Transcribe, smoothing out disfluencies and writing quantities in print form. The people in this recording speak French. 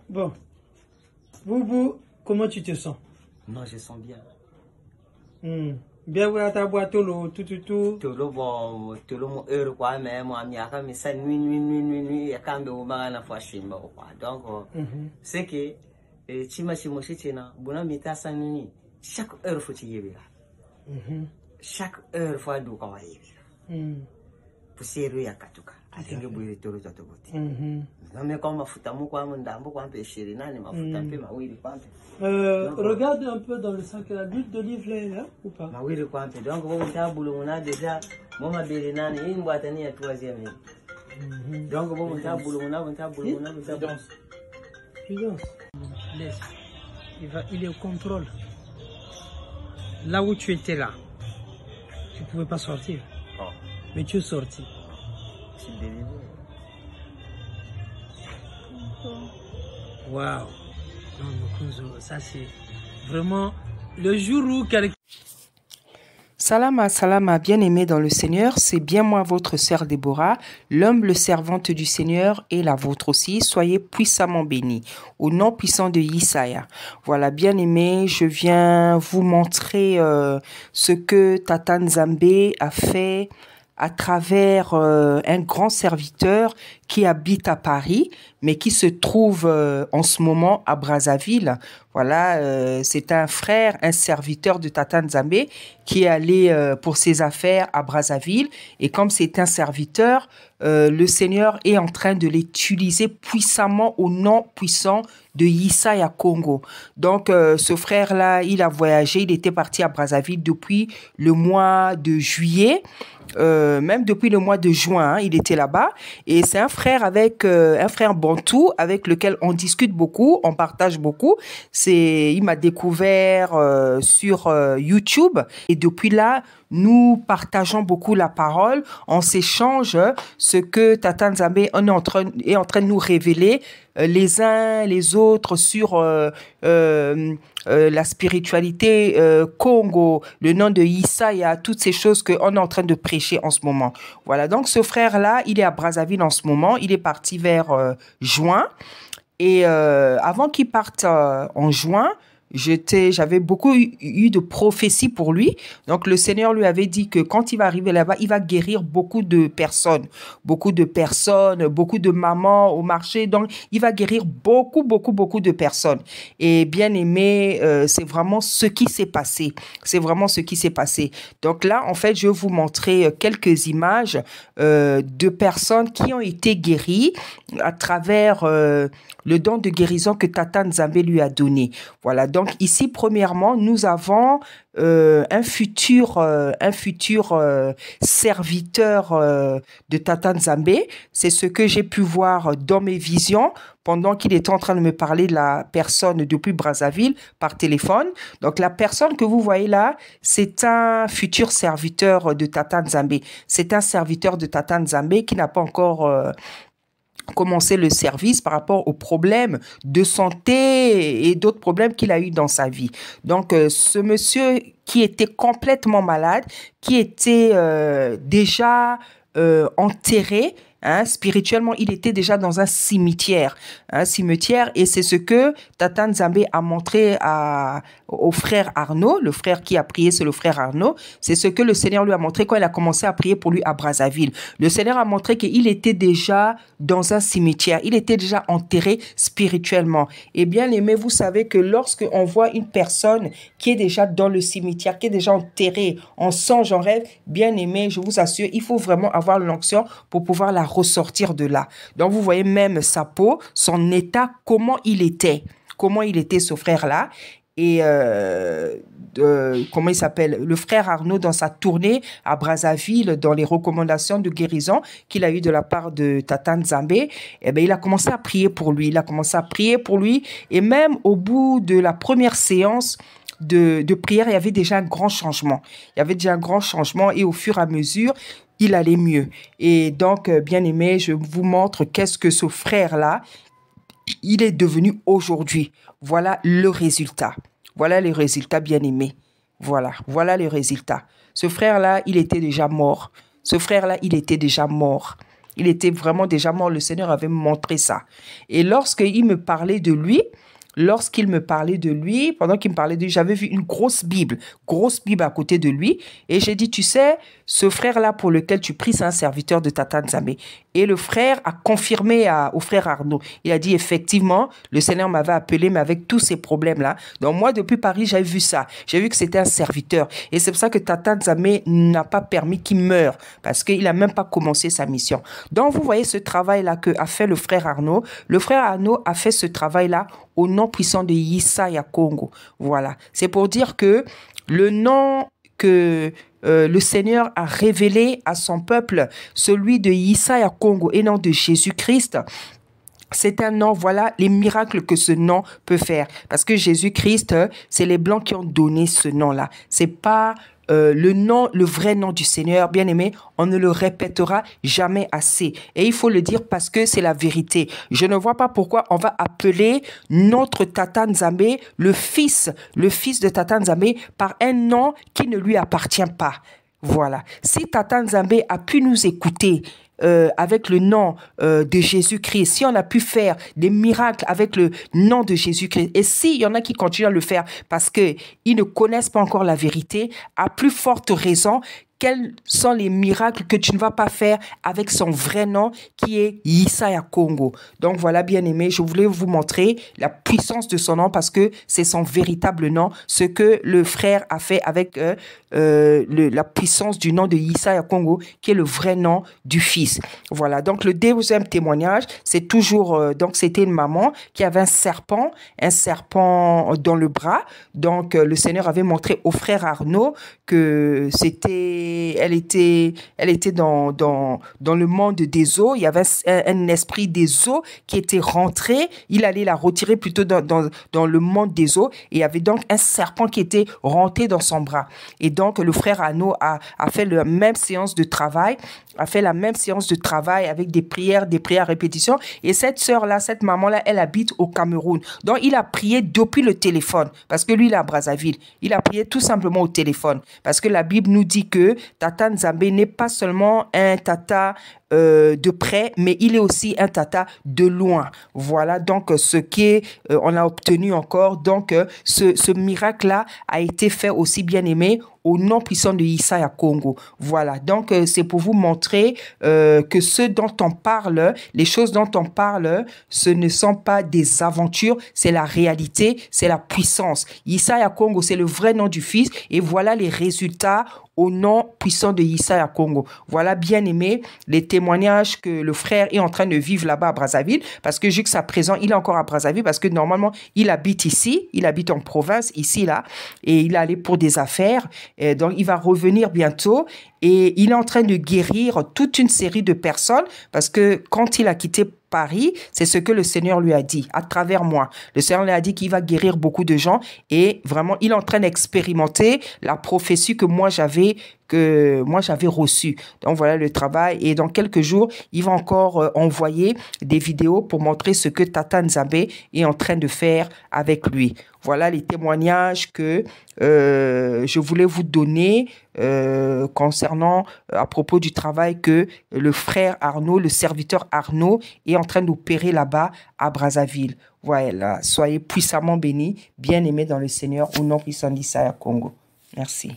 Bon. Boubou, comment tu te sens? Non, je sens bien. Bien, voilà, ta boîte, tout. Tolo bon, tolo mon heure quoi, mais moi, il y a comme ça, nuit, et quand on va à la fois, je suis mort quoi. Donc, c'est que, si ma si moi c'est là, bon, mais t'as ça nuit. Chaque heure faut y aller là. Chaque heure faut aller quand on va y pour serrer à katuka. Atinge bouillir tolo tout côté. Non mais comme ma fouta mon quoi, mon dambo quoi, pêcher, non, ma fouta un peu ma oui quoi. Regarde un peu dans le sac, l'huile d'olive là, ou pas? Ma oui quoi. Donc, on t'a boulot, on a déjà, moi ma belle nana, une boîte à nid à troisième. Donc, on t'a boulot, on a Prudence. Laisse. Il est au contrôle. Là où tu étais là, tu ne pouvais pas sortir. Oh. Mais tu es sorti. C'est délivré. Waouh. Non, Mokunzo, ça c'est vraiment le jour où quelqu'un... Salama, salama, bien-aimés dans le Seigneur, c'est bien moi votre sœur Déborah, l'humble servante du Seigneur et la vôtre aussi. Soyez puissamment bénis, au nom puissant de Yesaya. Voilà, bien-aimés, je viens vous montrer ce que Tata Nzambe a fait à travers un grand serviteur qui habite à Paris, mais qui se trouve en ce moment à Brazzaville. Voilà, c'est un frère, un serviteur de Tata Nzambe qui est allé pour ses affaires à Brazzaville. Et comme c'est un serviteur, le Seigneur est en train de l'utiliser puissamment au nom puissant de Yesaya Congo. Donc, ce frère-là, il a voyagé, il était parti à Brazzaville depuis le mois de juillet. Même depuis le mois de juin, hein, il était là-bas. Et c'est un frère avec un frère bantou avec lequel on discute beaucoup, on partage beaucoup. Il m'a découvert sur YouTube et depuis là, nous partageons beaucoup la parole. On s'échange ce que Tata Nzambe est en train de nous révéler les uns les autres sur la spiritualité Congo, le nom de Yesaya, toutes ces choses qu'on est en train de prêcher en ce moment. Voilà, donc ce frère-là, il est à Brazzaville en ce moment. Il est parti vers juin. Et avant qu'il parte en juin, j'avais beaucoup eu de prophéties pour lui. Donc, le Seigneur lui avait dit que quand il va arriver là-bas, il va guérir beaucoup de personnes, beaucoup de mamans au marché. Donc, il va guérir beaucoup de personnes. Et bien aimé, c'est vraiment ce qui s'est passé. C'est vraiment ce qui s'est passé. Donc là, en fait, je vais vous montrer quelques images de personnes qui ont été guéries à travers le don de guérison que Tata Nzambe lui a donné. Voilà, donc ici, premièrement, nous avons un futur serviteur de Tata Nzambe. C'est ce que j'ai pu voir dans mes visions pendant qu'il était en train de me parler de la personne depuis Brazzaville par téléphone. Donc, la personne que vous voyez là, c'est un futur serviteur de Tata Nzambe. C'est un serviteur de Tata Nzambe qui n'a pas encore commencer le service par rapport aux problèmes de santé et d'autres problèmes qu'il a eu dans sa vie. Donc, ce monsieur qui était complètement malade, qui était déjà enterré, hein, spirituellement, il était déjà dans un cimetière, et c'est ce que Tata Nzambe a montré au frère Arnaud, le frère qui a prié, c'est le frère Arnaud, c'est ce que le Seigneur lui a montré quand il a commencé à prier pour lui à Brazzaville. Le Seigneur a montré qu'il était déjà dans un cimetière, il était déjà enterré spirituellement. Et bien aimé, vous savez que lorsqu'on voit une personne qui est déjà dans le cimetière, qui est déjà enterrée, en songe, en rêve, bien aimé, je vous assure, il faut vraiment avoir l'onction pour pouvoir la ressortir de là. Donc, vous voyez même sa peau, son état, comment il était ce frère-là. Et comment il s'appelle, le frère Arnaud, dans sa tournée à Brazzaville, dans les recommandations de guérison qu'il a eu de la part de Tata Nzambe, eh ben, il a commencé à prier pour lui. Et même au bout de la première séance de prière, il y avait déjà un grand changement. Et au fur et à mesure, il allait mieux. Et donc, bien aimé, je vous montre qu'est-ce que ce frère-là, il est devenu aujourd'hui. Voilà le résultat. Voilà les résultats, bien aimés. Voilà les résultats. Ce frère-là, il était déjà mort. Il était vraiment déjà mort. Le Seigneur avait montré ça. Et lorsqu'il me parlait de lui, pendant qu'il me parlait de lui, j'avais vu une grosse Bible à côté de lui. Et j'ai dit, tu sais, ce frère-là pour lequel tu pries, c'est un serviteur de Tata Nzambe. Et le frère a confirmé au frère Arnaud. Il a dit, effectivement, le Seigneur m'avait appelé, mais avec tous ces problèmes-là. Donc moi, depuis Paris, j'avais vu ça. J'ai vu que c'était un serviteur. Et c'est pour ça que Tata Nzambe n'a pas permis qu'il meure, parce qu'il n'a même pas commencé sa mission. Donc vous voyez ce travail-là qu'a fait le frère Arnaud. Le frère Arnaud a fait ce travail-là au nom puissant de Yesaya Congo. Voilà. C'est pour dire que le nom que le Seigneur a révélé à son peuple, celui de Yesaya Congo et non de Jésus-Christ, c'est un nom, voilà les miracles que ce nom peut faire. Parce que Jésus-Christ, c'est les Blancs qui ont donné ce nom-là. C'est pas le vrai nom du Seigneur, bien aimé, on ne le répétera jamais assez. Et il faut le dire parce que c'est la vérité. Je ne vois pas pourquoi on va appeler notre Tata Nzambe, le fils de Tata Nzambe, par un nom qui ne lui appartient pas. Voilà. Si Tata Nzambe a pu nous écouter, avec le nom de Jésus-Christ, si on a pu faire des miracles avec le nom de Jésus-Christ, et s'il y en a qui continuent à le faire parce qu'ils ne connaissent pas encore la vérité, à plus forte raison, quels sont les miracles que tu ne vas pas faire avec son vrai nom qui est Yesaya Congo. Donc voilà, bien aimé, je voulais vous montrer la puissance de son nom parce que c'est son véritable nom, ce que le frère a fait avec la puissance du nom de Yesaya Congo qui est le vrai nom du fils. Voilà, donc le deuxième témoignage, c'est toujours, donc c'était une maman qui avait un serpent dans le bras. Donc le Seigneur avait montré au frère Arnaud que elle était dans le monde des eaux. Il y avait un esprit des eaux qui était rentré. Il allait la retirer plutôt dans le monde des eaux. Et il y avait donc un serpent qui était rentré dans son bras. Et donc, le frère Arnaud a fait la même séance de travail, avec des prières à répétition. Et cette sœur-là, cette maman-là, elle habite au Cameroun. Donc, il a prié depuis le téléphone parce que lui, il est à Brazzaville. Il a prié tout simplement au téléphone parce que la Bible nous dit que Tata Nzambe n'est pas seulement un tata de près, mais il est aussi un tata de loin. Voilà donc ce qu'on a obtenu encore. Donc ce miracle-là a été fait aussi, bien aimé, au nom puissant de Yesaya Congo. Voilà, donc c'est pour vous montrer que ce dont on parle, les choses dont on parle, ce ne sont pas des aventures, c'est la réalité, c'est la puissance. Yesaya Congo, c'est le vrai nom du Fils et voilà les résultats au nom puissant de Yesaya Congo. Voilà, bien aimé, les témoignages que le frère est en train de vivre là-bas à Brazzaville, parce que jusqu'à présent, il est encore à Brazzaville, parce que normalement, il habite ici, il habite en province, ici, là, et il est allé pour des affaires, et donc il va revenir bientôt, et il est en train de guérir toute une série de personnes, parce que quand il a quitté Paris, c'est ce que le Seigneur lui a dit, à travers moi. Le Seigneur lui a dit qu'il va guérir beaucoup de gens et vraiment, il est en train d'expérimenter la prophétie que moi j'avais reçue. Donc voilà le travail et dans quelques jours, il va encore envoyer des vidéos pour montrer ce que Tata Nzambe est en train de faire avec lui. Voilà les témoignages que je voulais vous donner concernant à propos du travail que le frère Arnaud, le serviteur Arnaud, est en train d'opérer là-bas à Brazzaville. Voilà, soyez puissamment bénis, bien-aimés dans le Seigneur, au nom puissant d'Yesaya Congo. Merci.